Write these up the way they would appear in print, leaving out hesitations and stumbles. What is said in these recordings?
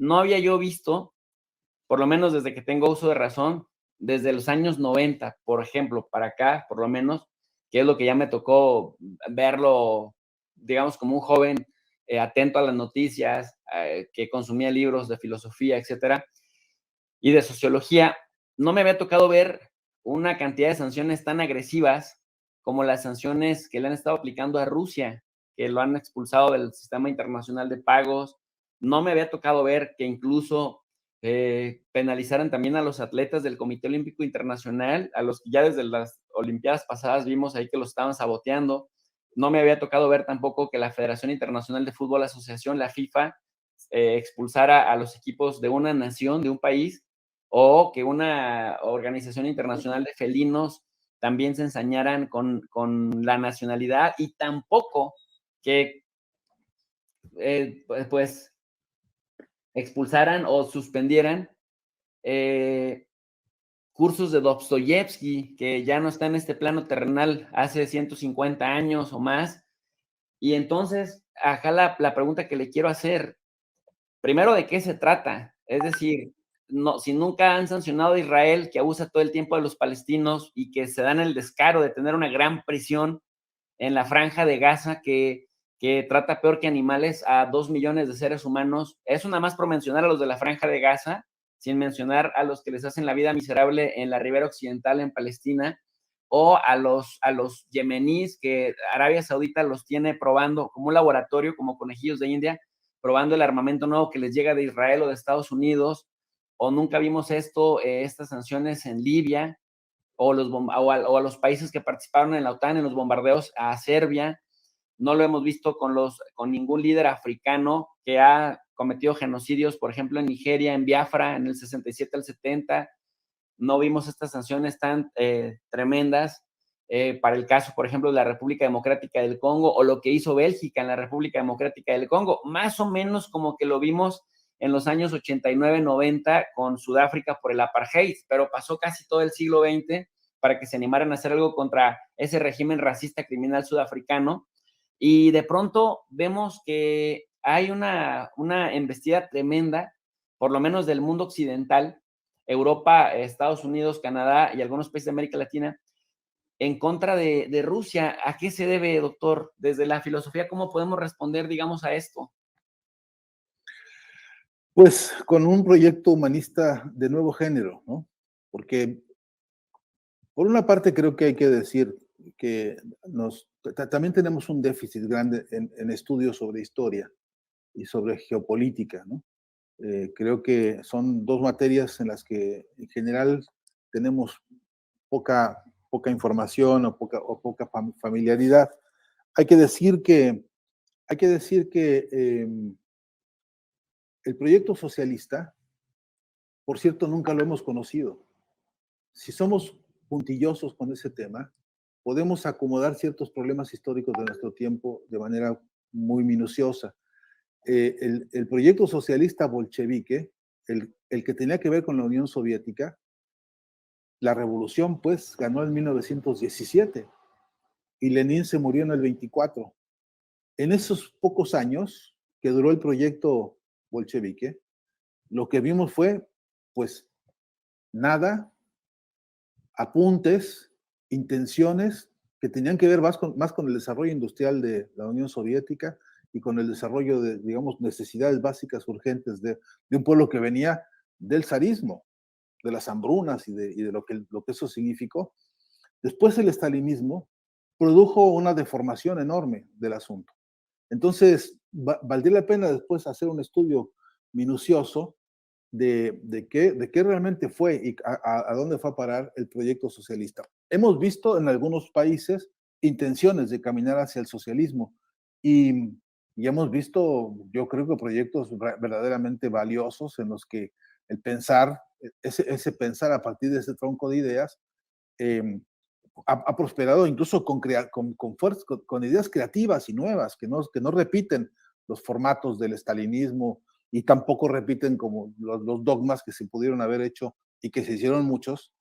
no había yo visto, por lo menos desde que tengo uso de razón, desde los años 90, por ejemplo, para acá, por lo menos, que es lo que ya me tocó verlo, digamos, como un joven atento a las noticias, que consumía libros de filosofía, etcétera, y de sociología, no me había tocado ver una cantidad de sanciones tan agresivas como las sanciones que le han estado aplicando a Rusia, que lo han expulsado del sistema internacional de pagos. No me había tocado ver que incluso penalizaran también a los atletas del Comité Olímpico Internacional, a los que ya desde las Olimpiadas pasadas vimos ahí que los estaban saboteando. No me había tocado ver tampoco que la Federación Internacional de Fútbol Asociación, la FIFA, expulsara a los equipos de una nación, de un país, o que una organización internacional de felinos también se ensañaran con la nacionalidad, y tampoco que pues expulsaran o suspendieran cursos de Dostoyevsky, que ya no está en este plano terrenal hace 150 años o más. Y entonces, acá la pregunta que le quiero hacer, primero, ¿de qué se trata? Es decir, no, si nunca han sancionado a Israel, que abusa todo el tiempo de los palestinos y que se dan el descaro de tener una gran prisión en la franja de Gaza que trata peor que animales a 2 millones de seres humanos. Eso nada más por mencionar a los de la franja de Gaza, sin mencionar a los que les hacen la vida miserable en la ribera occidental en Palestina, o a los yemeníes que Arabia Saudita los tiene probando como un laboratorio, como conejillos de India, probando el armamento nuevo que les llega de Israel o de Estados Unidos. O nunca vimos estas sanciones en Libia, o a los países que participaron en la OTAN en los bombardeos a Serbia. No lo hemos visto con ningún líder africano que ha cometido genocidios, por ejemplo, en Nigeria, en Biafra, en el 67 al 70. No vimos estas sanciones tan tremendas para el caso, por ejemplo, de la República Democrática del Congo, o lo que hizo Bélgica en la República Democrática del Congo, más o menos como que lo vimos en los años 89-90 con Sudáfrica por el apartheid, pero pasó casi todo el siglo XX para que se animaran a hacer algo contra ese régimen racista criminal sudafricano. Y de pronto vemos que hay una embestida tremenda, por lo menos del mundo occidental, Europa, Estados Unidos, Canadá y algunos países de América Latina, en contra de Rusia. ¿A qué se debe, doctor? Desde la filosofía, ¿cómo podemos responder, digamos, a esto? Pues con un proyecto humanista de nuevo género, ¿no? Porque, por una parte, creo que hay que decir que también tenemos un déficit grande en estudios sobre historia y sobre geopolítica, ¿no? Creo que son dos materias en las que, en general, tenemos poca información o poca familiaridad. Hay que decir que el proyecto socialista, por cierto, nunca lo hemos conocido. Si somos puntillosos con ese tema, podemos acomodar ciertos problemas históricos de nuestro tiempo de manera muy minuciosa. El proyecto socialista bolchevique, el que tenía que ver con la Unión Soviética, la revolución, pues, ganó en 1917 y Lenin se murió en el 24. En esos pocos años que duró el proyecto bolchevique, lo que vimos fue, pues, nada, apuntes, intenciones que tenían que ver más con el desarrollo industrial de la Unión Soviética y con el desarrollo de, digamos, necesidades básicas urgentes de un pueblo que venía del zarismo, de las hambrunas y de lo que eso significó. Después el estalinismo produjo una deformación enorme del asunto. Entonces, valdría la pena después hacer un estudio minucioso de qué realmente fue y a dónde fue a parar el proyecto socialista. Hemos visto en algunos países intenciones de caminar hacia el socialismo y hemos visto, yo creo que proyectos verdaderamente valiosos en los que el pensar, ese pensar a partir de ese tronco de ideas, ha prosperado incluso con ideas creativas y nuevas que no repiten los formatos del estalinismo y tampoco repiten como los dogmas que se pudieron haber hecho y que se hicieron muchos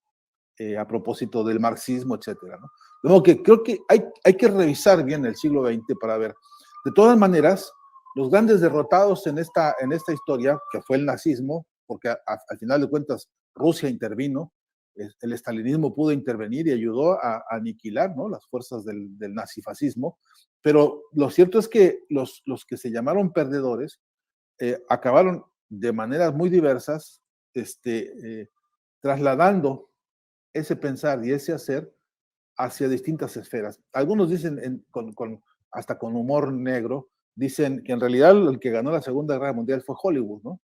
a propósito del marxismo, etcétera, ¿no? De modo que creo que hay que revisar bien el siglo XX para ver. De todas maneras, los grandes derrotados en esta historia, que fue el nazismo, porque al final de cuentas Rusia intervino, el estalinismo pudo intervenir y ayudó a aniquilar, ¿no?, las fuerzas del nazifascismo, pero lo cierto es que los que se llamaron perdedores acabaron de maneras muy diversas trasladando ese pensar y ese hacer hacia distintas esferas. Algunos dicen, hasta con humor negro, dicen que en realidad el que ganó la Segunda Guerra Mundial fue Hollywood, ¿no?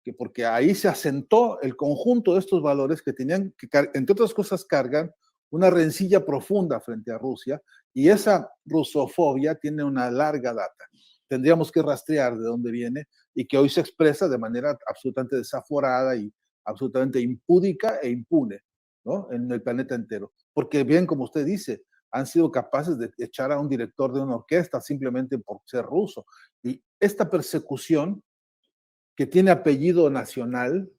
Que porque ahí se asentó el conjunto de estos valores que tenían, que entre otras cosas cargan una rencilla profunda frente a Rusia, y esa rusofobia tiene una larga data. Tendríamos que rastrear de dónde viene y que hoy se expresa de manera absolutamente desaforada y absolutamente impúdica e impune, ¿no?, en el planeta entero. Porque bien, como usted dice, han sido capaces de echar a un director de una orquesta simplemente por ser ruso. Y esta persecución que tiene apellido nacional,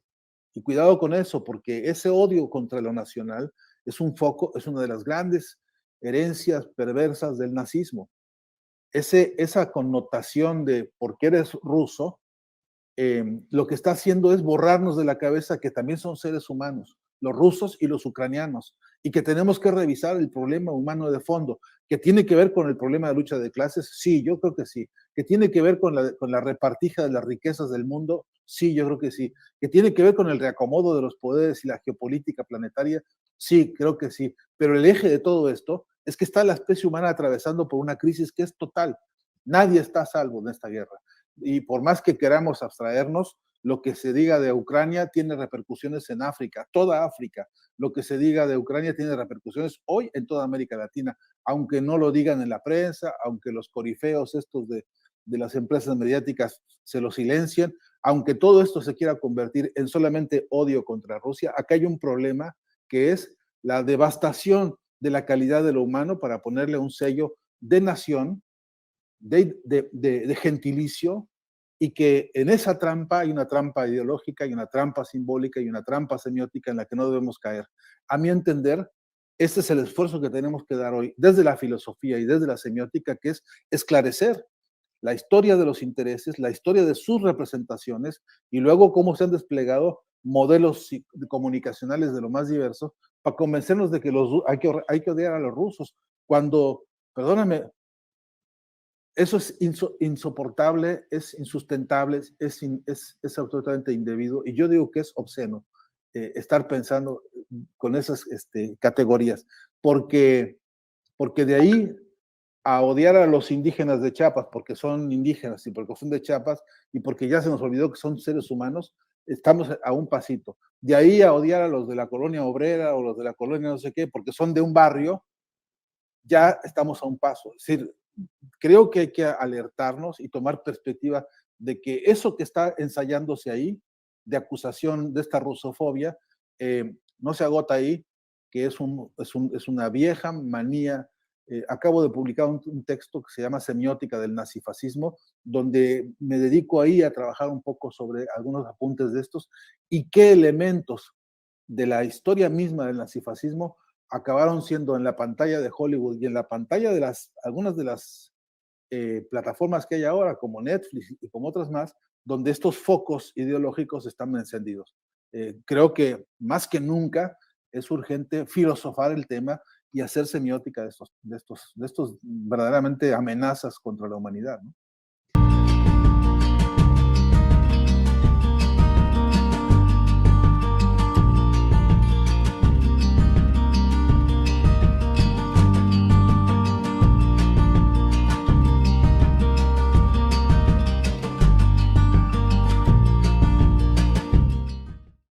y cuidado con eso, porque ese odio contra lo nacional es un foco, es una de las grandes herencias perversas del nazismo. Esa connotación de porque eres ruso, lo que está haciendo es borrarnos de la cabeza que también son seres humanos, los rusos y los ucranianos, y que tenemos que revisar el problema humano de fondo, que tiene que ver con el problema de lucha de clases, sí, yo creo que sí, que tiene que ver con la repartija de las riquezas del mundo, sí, yo creo que sí, que tiene que ver con el reacomodo de los poderes y la geopolítica planetaria, sí, creo que sí, pero el eje de todo esto es que está la especie humana atravesando por una crisis que es total. Nadie está a salvo en esta guerra. Y por más que queramos abstraernos, lo que se diga de Ucrania tiene repercusiones en África, toda África. Lo que se diga de Ucrania tiene repercusiones hoy en toda América Latina, aunque no lo digan en la prensa, aunque los corifeos estos de las empresas mediáticas se lo silencien, aunque todo esto se quiera convertir en solamente odio contra Rusia, acá hay un problema que es la devastación de la calidad de lo humano para ponerle un sello de nación, de gentilicio, y que en esa trampa hay una trampa ideológica, hay una trampa simbólica y una trampa semiótica en la que no debemos caer. A mi entender, este es el esfuerzo que tenemos que dar hoy desde la filosofía y desde la semiótica, que es esclarecer la historia de los intereses, la historia de sus representaciones y luego cómo se han desplegado modelos comunicacionales de lo más diversos para convencernos de que hay que odiar a los rusos cuando, perdóname, eso es insoportable, es insustentable, es absolutamente indebido, y yo digo que es obsceno estar pensando con esas categorías, porque de ahí a odiar a los indígenas de Chiapas porque son indígenas y porque son de Chiapas y porque ya se nos olvidó que son seres humanos, estamos a un pasito. De ahí a odiar a los de la colonia obrera o los de la colonia no sé qué porque son de un barrio, ya estamos a un paso. Es decir, creo que hay que alertarnos y tomar perspectiva de que eso que está ensayándose ahí, de acusación de esta rusofobia, no se agota ahí, que es una vieja manía. Acabo de publicar un texto que se llama Semiótica del nazifascismo, donde me dedico ahí a trabajar un poco sobre algunos apuntes de estos y qué elementos de la historia misma del nazifascismo acabaron siendo en la pantalla de Hollywood y en la pantalla de algunas de las plataformas que hay ahora, como Netflix y como otras más, donde estos focos ideológicos están encendidos. Creo que más que nunca es urgente filosofar el tema y hacer semiótica de estos verdaderamente amenazas contra la humanidad, ¿no?